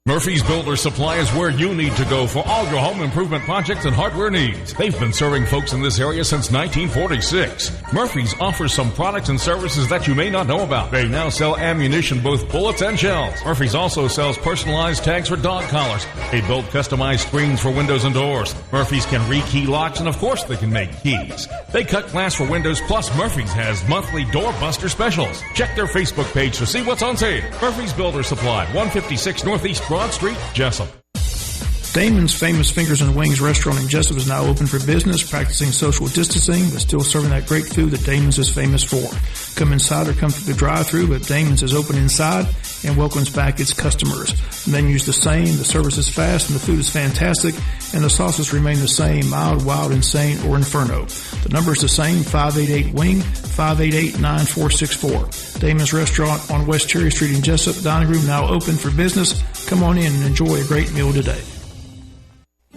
Murphy's Builder Supply is where you need to go for all your home improvement projects and hardware needs. They've been serving folks in this area since 1946. Murphy's offers some products and services that you may not know about. They now sell ammunition, both bullets and shells. Murphy's also sells personalized tags for dog collars. They build customized screens for windows and doors. Murphy's can rekey locks, and of course they can make keys. They cut glass for windows, plus Murphy's has monthly doorbuster specials. Check their Facebook page to see what's on sale. Murphy's Builder Supply, 156 Northeast Broad Street, Jessup. Damon's Famous Fingers and Wings restaurant in Jessup is now open for business, practicing social distancing, but still serving that great food that Damon's is famous for. Come inside or come through the drive-thru, but Damon's is open inside and welcomes back its customers. The menu's the same, the service is fast, and the food is fantastic, and the sauces remain the same, mild, wild, insane, or inferno. The number is the same, 588-WING, 588-9464. Damon's Restaurant on West Cherry Street in Jessup. Dining room now open for business. Come on in and enjoy a great meal today.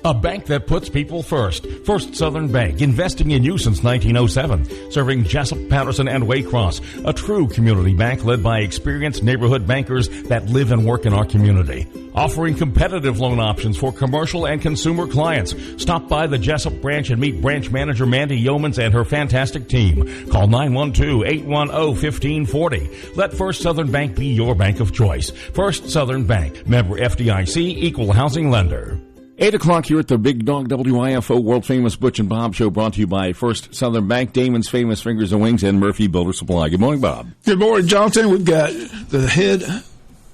A bank that puts people first. First Southern Bank, investing in you since 1907. Serving Jessup, Patterson, and Waycross. A true community bank led by experienced neighborhood bankers that live and work in our community. Offering competitive loan options for commercial and consumer clients. Stop by the Jessup branch and meet branch manager Mandy Yeomans and her fantastic team. Call 912-810-1540. Let First Southern Bank be your bank of choice. First Southern Bank. Member FDIC, Equal Housing Lender. 8 o'clock here at the Big Dog WIFO world-famous Butch and Bob Show, brought to you by First Southern Bank, Damon's Famous Fingers and Wings, and Murphy Builder Supply. Good morning, Bob. Good morning, Jonathan. We've got the head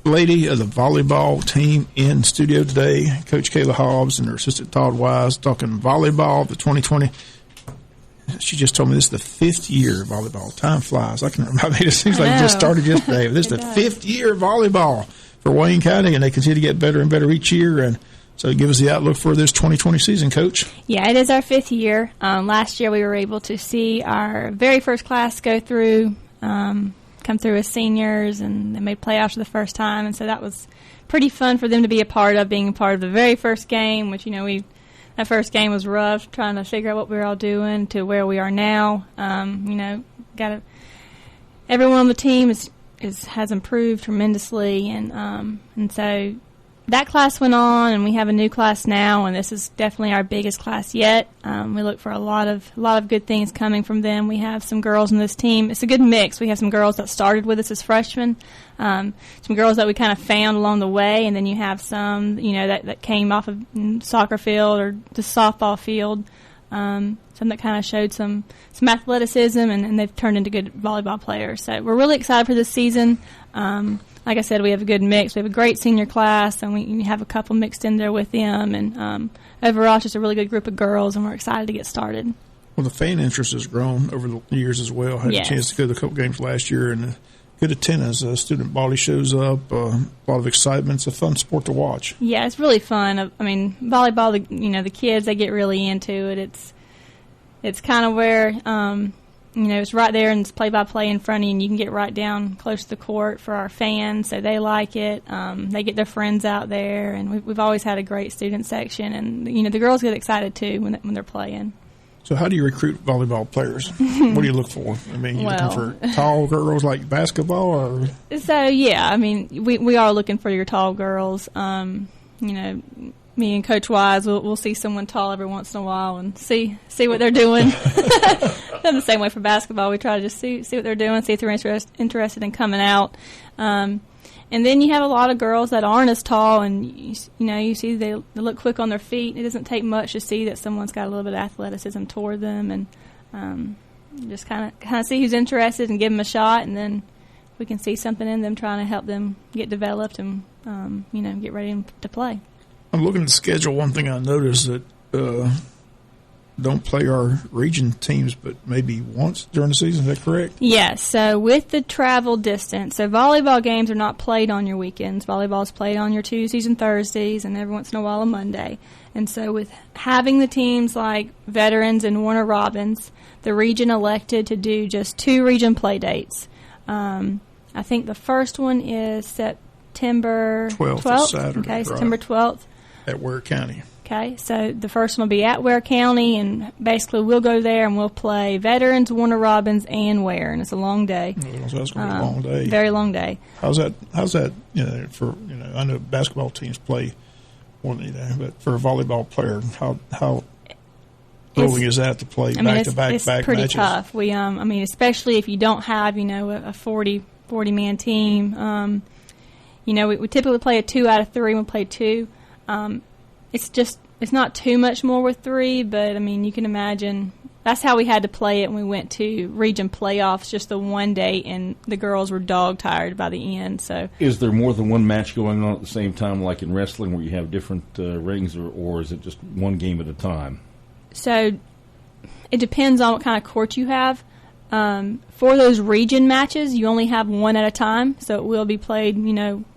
lady of the volleyball team in studio today, Coach Kayla Hobbs and her assistant Todd Wise, talking volleyball, the 2020. She just told me this is the 5th year of volleyball. Time flies. I can remember. It seems like it just started yesterday. But this is the 5th year of volleyball for Wayne County, and they continue to get better and better each year. And so give us the outlook for this 2020 season, Coach. Yeah, it is our 5th year. Last year we were able to see our very first class go through, come through as seniors, and they made playoffs for the first time. And so that was pretty fun for them to be a part of, being a part of the very first game, which, that first game was rough, trying to figure out what we were all doing to where we are now. Everyone on the team has improved tremendously, and so that class went on, and we have a new class now, and this is definitely our biggest class yet. We look for a lot of good things coming from them. We have some girls in this team. It's a good mix. We have some girls that started with us as freshmen, some girls that we kind of found along the way, and then you have some, that came off of soccer field or the softball field, some that kind of showed some athleticism, and they've turned into good volleyball players. So we're really excited for this season. Like I said, we have a good mix. We have a great senior class, and we have a couple mixed in there with them. And overall, it's just a really good group of girls, and we're excited to get started. Well, the fan interest has grown over the years as well. I had a chance to go to a couple games last year, and good attendance. Student body shows up, a lot of excitement. It's a fun sport to watch. Yeah, it's really fun. I mean, volleyball, the kids, they get really into it. It's kind of where it's right there, and it's play-by-play in front of you, and you can get right down close to the court for our fans, so they like it. They get their friends out there, and we've always had a great student section, and, the girls get excited, too, when they're playing. So how do you recruit volleyball players? What do you look for? I mean, you looking for tall girls like basketball? Or? So, yeah, I mean, we are looking for your tall girls. Me and Coach Wise, we'll see someone tall every once in a while and see what they're doing. Then the same way for basketball, we try to just see what they're doing, see if they're interested in coming out. And then you have a lot of girls that aren't as tall, and you see they look quick on their feet. It doesn't take much to see that someone's got a little bit of athleticism toward them, and just kind of see who's interested and give them a shot, and then we can see something in them, trying to help them get developed and get ready to play. I'm looking at the schedule. One thing I noticed that don't play our region teams, but maybe once during the season. Is that correct? Yes. So with the travel distance, so volleyball games are not played on your weekends. Volleyball is played on your Tuesdays and Thursdays, and every once in a while a Monday. And so with having the teams like Veterans and Warner Robins, the region elected to do just 2 region play dates. I think the first one is September 12th. Saturday, okay, September 12th. At Ware County. Okay, so the first one will be at Ware County, and basically we'll go there and we'll play Veterans, Warner Robins, and Ware, and it's a long day. So that's going to be a long day. Very long day. How's that? For I know basketball teams play more than but for a volleyball player, how grueling is that to play back to back It's matches? pretty tough. We especially if you don't have a 40 man team. We typically play a 2 out of 3. We'll play 2. It's not too much more with 3, but you can imagine that's how we had to play it when we went to region playoffs just the one day, and the girls were dog tired by the end. So, is there more than one match going on at the same time, like in wrestling, where you have different rings, or is it just one game at a time? So, it depends on what kind of court you have. For those region matches, you only have one at a time, so it will be played,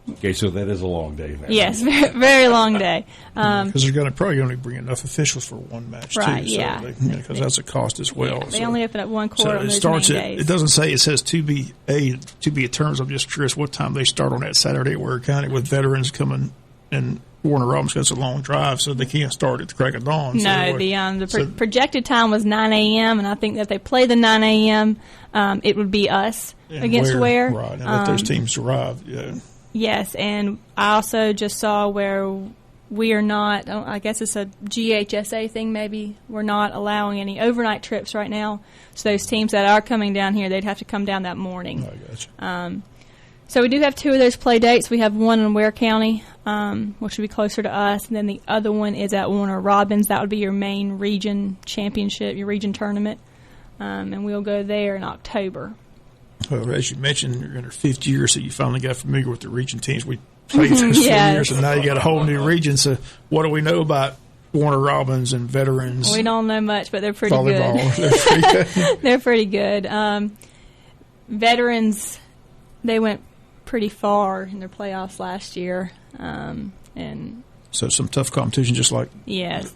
Okay, so that is a long day. Then. Yes, very, very long day. Because they're going to probably only bring enough officials for one match, right, too. Yeah. Because that's a cost as well. Yeah, they only open up one court on those days. It doesn't say, it says to be a terms. I'm just curious what time they start on that Saturday at Ware County with Veterans coming and Warner Robins, because it's a long drive, so they can't start at the crack of dawn. No, the projected time was 9 a.m., and I think that if they play the 9 a.m., it would be us against Ware. Right, and let those teams arrive, yeah. Yes, and I also just saw where we are not, I guess it's a GHSA thing maybe, we're not allowing any overnight trips right now. So those teams that are coming down here, they'd have to come down that morning. I gotcha. So we do have 2 of those play dates. We have one in Ware County, which would be closer to us, and then the other one is at Warner Robins. That would be your main region championship, your region tournament, and we'll go there in October. Well, as you mentioned, you're in your 5th year, so you finally got familiar with the region teams. We played those 4 years, and now you got a whole new region. So what do we know about Warner Robins and Veterans? We don't know much, but they're pretty volleyball. Good. They're pretty good. They're pretty good. Veterans, they went pretty far in their playoffs last year, and so some tough competition, just like yes.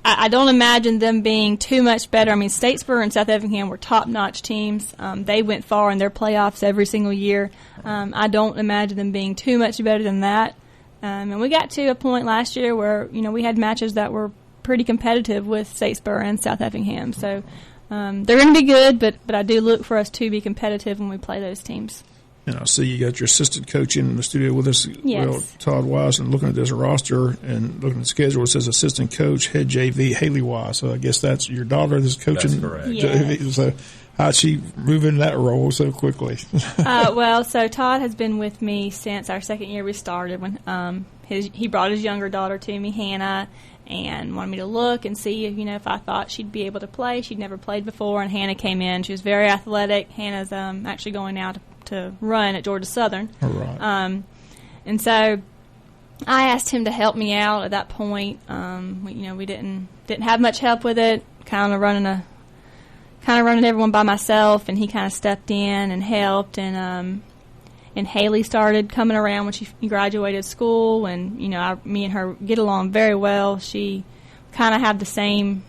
I don't imagine them being too much better. Statesboro and South Effingham were top-notch teams. They went far in their playoffs every single year. I don't imagine them being too much better than that. And we got to a point last year where we had matches that were pretty competitive with Statesboro and South Effingham. So they're going to be good, but I do look for us to be competitive when we play those teams. And I see you got your assistant coach in the studio with us, yes. Todd Wise, and looking at this roster and looking at the schedule, it says assistant coach, head JV, Haley Wise. So I guess that's your daughter that's coaching. That's correct. JV. Yes. So how'd she move into that role so quickly? So Todd has been with me since our 2nd year we started. When he brought his younger daughter to me, Hannah, and wanted me to look and see if I thought she'd be able to play. She'd never played before, and Hannah came in. She was very athletic. Hannah's actually going now to run at Georgia Southern. All right. And so I asked him to help me out at that point. We didn't have much help with it. Kind of running everyone by myself, and he kind of stepped in and helped. And Haley started coming around when she graduated school, and me and her get along very well. She kind of have the same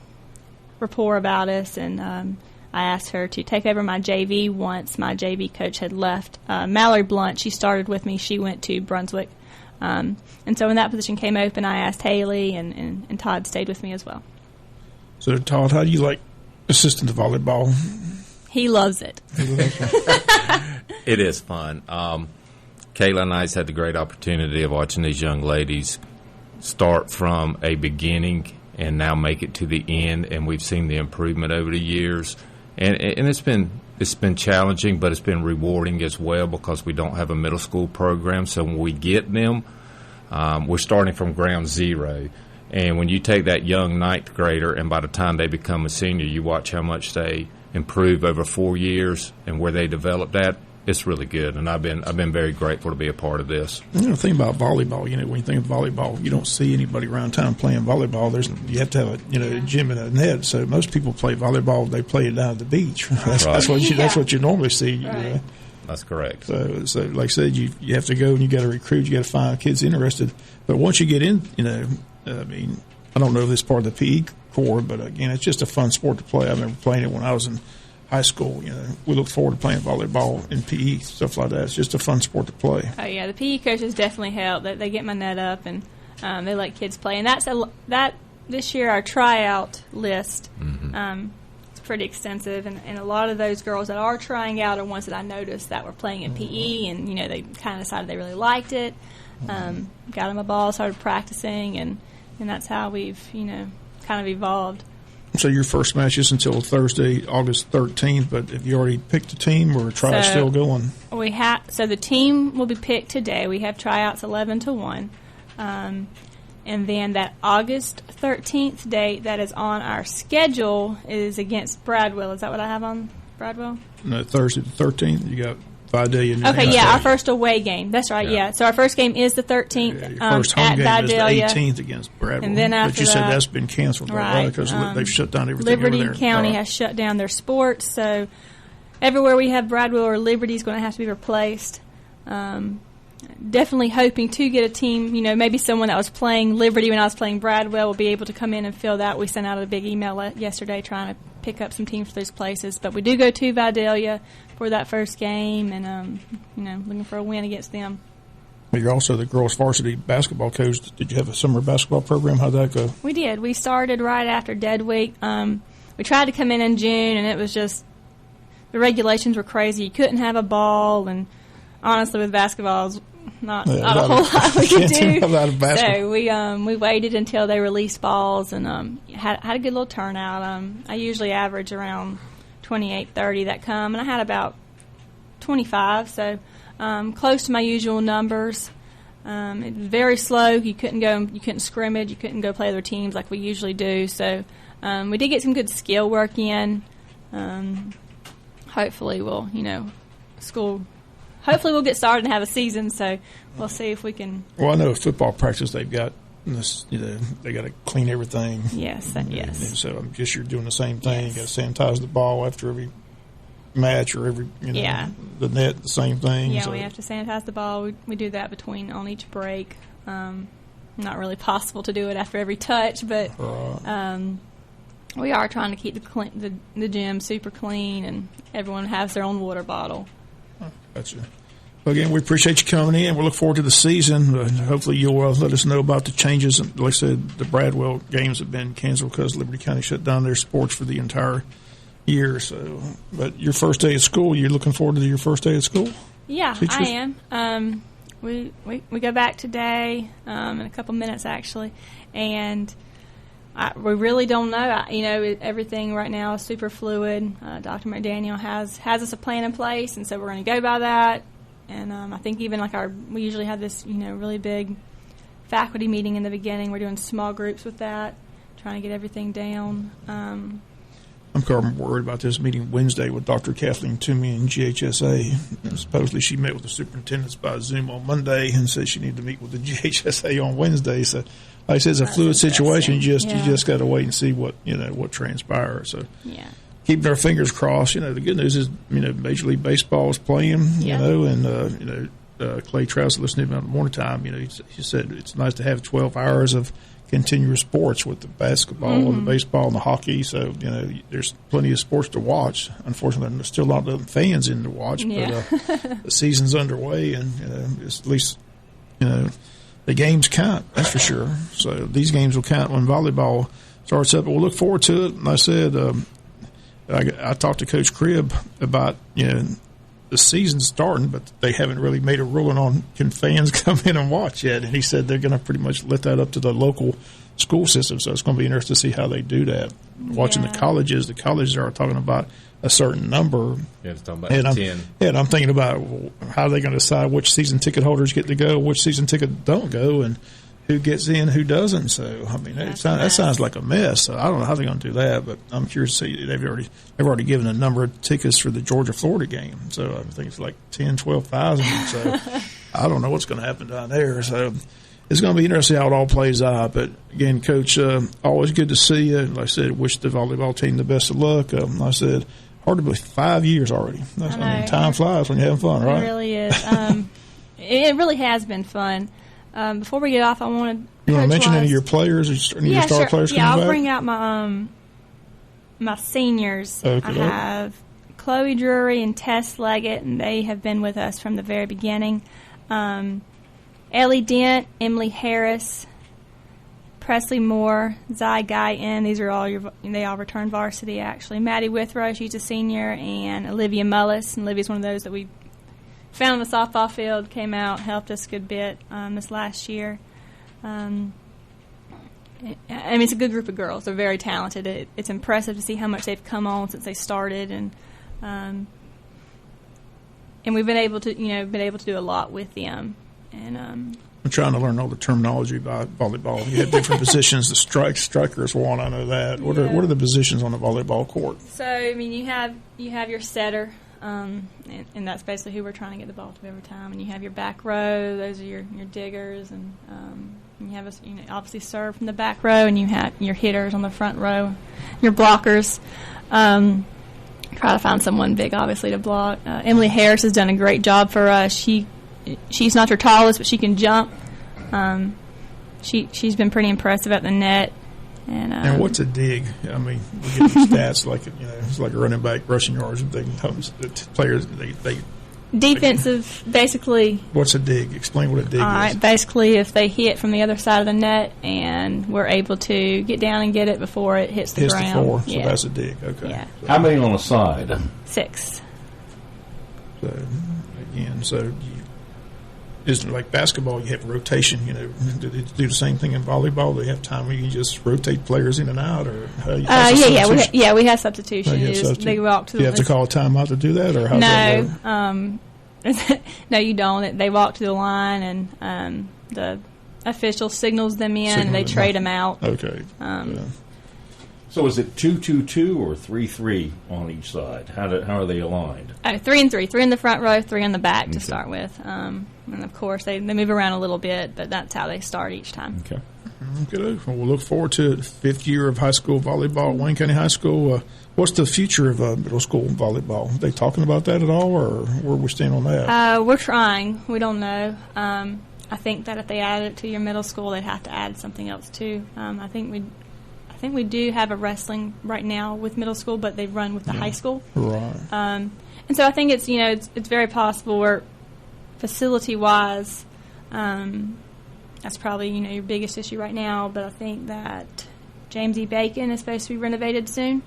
rapport about us, and I asked her to take over my JV once my JV coach had left. Mallory Blunt, she started with me. She went to Brunswick. And so when that position came open, I asked Haley, and Todd stayed with me as well. So, Todd, how do you like assistant to volleyball? He loves it. It is fun. Kayla and I had the great opportunity of watching these young ladies start from a beginning and now make it to the end, and we've seen the improvement over the years. And it's been challenging, but it's been rewarding as well because we don't have a middle school program. So when we get them, we're starting from ground zero. And when you take that young 9th grader, and by the time they become a senior, you watch how much they improve over 4 years and where they develop that. It's really good, and I've been very grateful to be a part of this. The thing about volleyball, when you think of volleyball, you don't see anybody around town playing volleyball. You have to have a gym and a net. So most people play volleyball. They play it down at the beach. That's what you normally see. Right. That's correct. So like I said, you have to go and you got to recruit. You got to find kids interested. But once you get in, I don't know if this part of the PE core, but again, it's just a fun sport to play. I remember playing it when I was in high school. We look forward to playing volleyball and PE, stuff like that. It's just a fun sport to play. Oh, yeah, the PE coaches definitely help. They get my net up, and They let kids play, and that this year our tryout list. It's pretty extensive, and a lot of those girls that are trying out are ones that I noticed that were playing in PE, and they kind of decided they really liked it. Got them a ball, started practicing, and that's how we've kind of evolved. So your first match is until Thursday, August 13th, but have you already picked a team or tryouts still going? So the team will be picked today. We have tryouts 11 to 1. And then that August 13th date that is on our schedule is against Bradwell. Is that what I have on Bradwell? No, Thursday the 13th. You got Vidalia. Okay, yeah, our first away game. That's right, yeah. So our first game is the 13th your first home at game Vidalia. is the 18th against Bradwell. And then after but you said that's been canceled, right? Because they've shut down everything Liberty over there. County has shut down their sports, so everywhere we have Bradwell or Liberty is going to have to be replaced. Definitely hoping to get a team, maybe someone that was playing Liberty when I was playing Bradwell will be able to come in and fill that. We sent out a big email yesterday trying to pick up some teams for those places. But we do go to Vidalia for that first game, and, looking for a win against them. But you're also the girls' varsity basketball coach. Did you have a summer basketball program? How'd that go? We did. We started right after Dead Week. We tried to come in June, and it was just the regulations were crazy. You couldn't have a ball, and honestly, with basketball, it was not a whole lot we could do. So we waited until they released balls, and had a good little turnout. I usually average around 28, 30 that come, and I had about 25, so close to my usual numbers. It was very slow. You couldn't scrimmage, you couldn't go play other teams like we usually do. So we did get some good skill work in. Hopefully we'll, hopefully we'll get started and have a season, so we'll see if we can. Well, I know football practice they've got this, they got to clean everything. Yes, yes. And so I guess you're doing the same thing. Yes. You got to sanitize the ball after every match or every, the net, the same thing. Yeah, so we have to sanitize the ball. We do that on each break. Not really possible to do it after every touch, but we are trying to keep the gym super clean, and everyone has their own water bottle. Gotcha. Well, again, we appreciate you coming in. We look forward to the season. Hopefully you'll let us know about the changes. Like I said, the Bradwell games have been canceled because Liberty County shut down their sports for the entire year. So, but your first day of school, you're looking forward to your first day of school? Yeah, I am. We go back today in a couple minutes, actually, and we really don't know. Everything right now is super fluid. Dr. McDaniel has us a plan in place, and so we're going to go by that. And I think even we usually have this, really big faculty meeting in the beginning. We're doing small groups with that, trying to get everything down. I'm kind of worried about this meeting Wednesday with Dr. Kathleen Toomey and GHSA. And supposedly she met with the superintendents by Zoom on Monday and said she needed to meet with the GHSA on Wednesday. So, like I said, it's a fluid situation. You just got to wait and see what transpires. So, keeping our fingers crossed. The good news is Major League Baseball is playing. And Clay Trout listening about the morning time. He said it's nice to have 12 hours of continuous sports with the basketball and the baseball and the hockey. So, there's plenty of sports to watch. Unfortunately, there's still a lot of fans in to watch, but the season's underway, and it's at least, the games count, that's for sure. So these games will count when volleyball starts up. But we'll look forward to it. And I said, I talked to Coach Cribb about, the season's starting, but they haven't really made a ruling on can fans come in and watch yet. And he said they're going to pretty much let that up to the local school system. So it's going to be interesting to see how they do that. Watching the colleges are talking about a certain number. Yeah, it's talking about 10. And I'm thinking about how are they going to decide which season ticket holders get to go, which season ticket don't go, and who gets in, who doesn't. So, I mean, that sounds like a mess. So I don't know how they're going to do that, but I'm curious to see. They've already given a number of tickets for the Georgia-Florida game. So I think it's like 10,000, 12,000. So I don't know what's going to happen down there. So it's going to be interesting how it all plays out. But, again, Coach, always good to see you. Like I said, wish the volleyball team the best of luck. Like I said, hard to believe 5 years already. I mean, time flies when you're having fun, right? It really is. It really has been fun. Before we get off, I wanted you want to mention any of your players, any of your star players coming back? I'll bring out my seniors. Okay. I have Chloe Drury and Tess Leggett, and they have been with us from the very beginning. Ellie Dent, Emily Harris, Presley Moore, Zy Guyton. These are they all returned varsity, actually. Maddie Withrow, she's a senior, and Olivia Mullis. And Olivia's one of those that we found on the softball field, came out, helped us a good bit this last year. It's a good group of girls. They're very talented. It's impressive to see how much they've come on since they started, and we've been able to do a lot with them. And I'm trying to learn all the terminology about volleyball. You have different positions. The striker is one. I know that. What are the positions on the volleyball court? So you have your setter, and that's basically who we're trying to get the ball to every time. And you have your back row. Those are your diggers, and you have obviously serve from the back row, and you have your hitters on the front row, your blockers. Try to find someone big, obviously, to block. Emily Harris has done a great job for us. She's not her tallest, but she can jump. She's been pretty impressive at the net. And what's a dig? I mean, we get these stats like it's like a running back rushing yards, and the players they defensive, basically. What's a dig? Explain what a dig is. All right, basically, if they hit from the other side of the net and we're able to get down and get it before it hits the ground. Hits the floor, so that's a dig. Okay. Yeah. How many on a side? 6. So again, isn't it like basketball? You have rotation. Do they do the same thing in volleyball? Do they have time where you can just rotate players in and out, or we have substitution. They walk to. Do you have to call a timeout to do that, or how's that work? No, you don't. They walk to the line, and the official signals them in, and they trade them out. Okay. So is it 2-2-2 or 3-3 on each side? How are they aligned? 3 and 3. 3 in the front row, 3 in the back to start with. And of course, they move around a little bit, but that's how they start each time. Okay. Good. Well, we'll look forward to the 5th year of high school volleyball at Wayne County High School. What's the future of middle school volleyball? Are they talking about that at all, or where we stand on that? We're trying. We don't know. I think that if they added it to your middle school, they'd have to add something else too. I think we do have a wrestling right now with middle school, but they run with the high school. Right. And so I think it's very possible where facility-wise, that's probably your biggest issue right now. But I think that James E. Bacon is supposed to be renovated soon,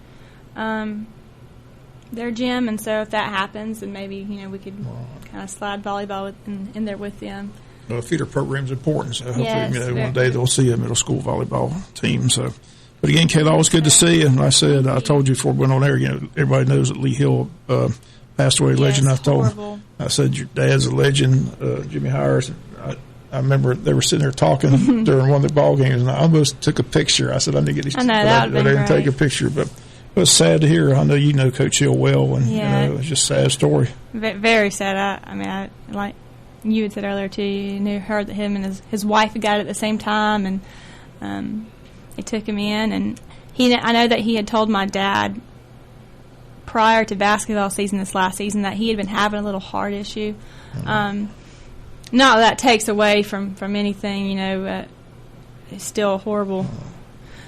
their gym, and so if that happens, then maybe we could kind of slide volleyball in there with them. The feeder program is important, so hopefully one day they'll see a middle school volleyball team. So. But again, Kayla, always good to see you. And like I said, I told you before we went on air, everybody knows that Lee Hill passed away, legend. I said your dad's a legend, Jimmy Hires. I remember they were sitting there talking during one of the ball games, and I almost took a picture. I said, I didn't get these. I didn't take a picture, but it was sad to hear. I know you know Coach Hill well, and it was just a sad story. Very sad. I like you had said earlier too. You heard that him and his wife got it at the same time, and they took him in, and I know that he had told my dad prior to basketball season this last season that he had been having a little heart issue. Not that takes away from anything, it's still a horrible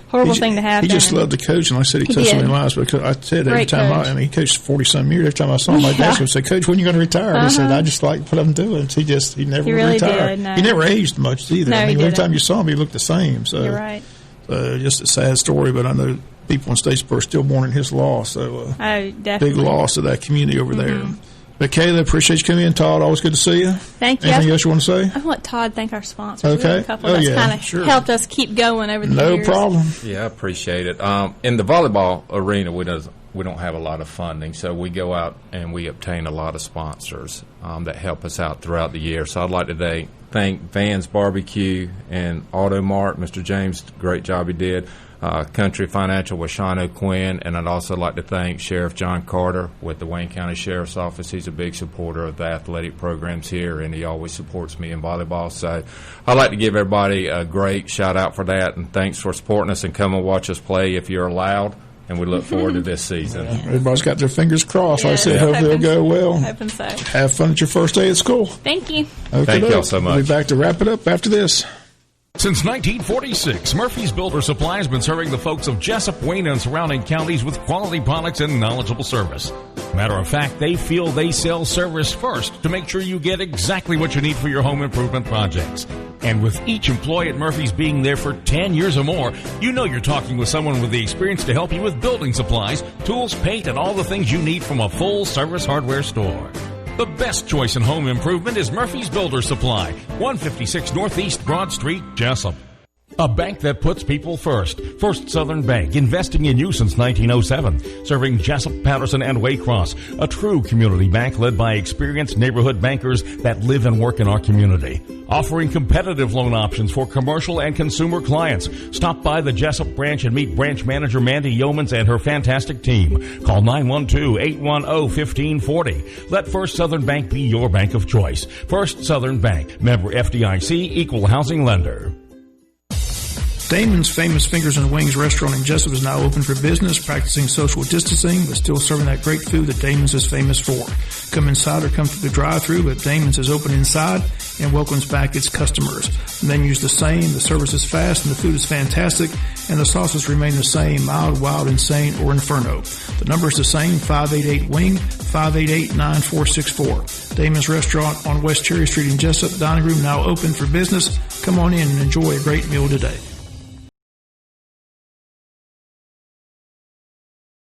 thing to happen. He just loved to coach, and like I said, he touched so many lives. Because I said every time he coached 40-some years. Every time I saw him, my dad would say, "Coach, when are you going to retire?" And he said, "I just like what I'm doing." He never really retired. Did, no. He never aged much either. No, every time you saw him, he looked the same. So you're right. Just a sad story, but I know people in Statesboro are still mourning his loss. So definitely. Big loss to that community over there. But Kayla, appreciate you coming in. Todd, always good to see you. Thank you. Anything else you want to say? I want Todd to thank our sponsors. Okay. A couple that's kind of helped us keep going over the years. No problem. Yeah, I appreciate it. In the volleyball arena, we don't have a lot of funding, so we go out and we obtain a lot of sponsors that help us out throughout the year. So I'd like to thank Van's Barbecue and Auto Mart, Mr. James, great job he did. Country Financial with Sean O'Quinn, and I'd also like to thank Sheriff John Carter with the Wayne County Sheriff's Office. He's a big supporter of the athletic programs here, and he always supports me in volleyball. So I'd like to give everybody a great shout-out for that, and thanks for supporting us, and come and watch us play if you're allowed, and we look forward to this season. Everybody's got their fingers crossed. Like I said, hopefully it'll go well. Hoping so. Have fun at your first day at school. Thank you. Okay, thank y'all so much. We'll be back to wrap it up after this. Since 1946, Murphy's Builder Supply has been serving the folks of Jessup, Wayne, and surrounding counties with quality products and knowledgeable service. Matter of fact, they feel they sell service first to make sure you get exactly what you need for your home improvement projects. And with each employee at Murphy's being there for 10 years or more, you know you're talking with someone with the experience to help you with building supplies, tools, paint, and all the things you need from a full-service hardware store. The best choice in home improvement is Murphy's Builder Supply, 156 Northeast Broad Street, Jessup. A bank that puts people first. First Southern Bank, investing in you since 1907. Serving Jessup, Patterson, and Waycross. A true community bank led by experienced neighborhood bankers that live and work in our community. Offering competitive loan options for commercial and consumer clients. Stop by the Jessup branch and meet branch manager Mandy Yeomans and her fantastic team. Call 912-810-1540. Let First Southern Bank be your bank of choice. First Southern Bank, member FDIC, equal housing lender. Damon's Famous Fingers and Wings restaurant in Jessup is now open for business, practicing social distancing, but still serving that great food that Damon's is famous for. Come inside or come through the drive-thru, but Damon's is open inside and welcomes back its customers. The menu's the same, the service is fast, and the food is fantastic, and the sauces remain the same, mild, wild, insane, or inferno. The number is the same, 588-WING, 588-9464. Damon's Restaurant on West Cherry Street in Jessup. Dining room now open for business. Come on in and enjoy a great meal today.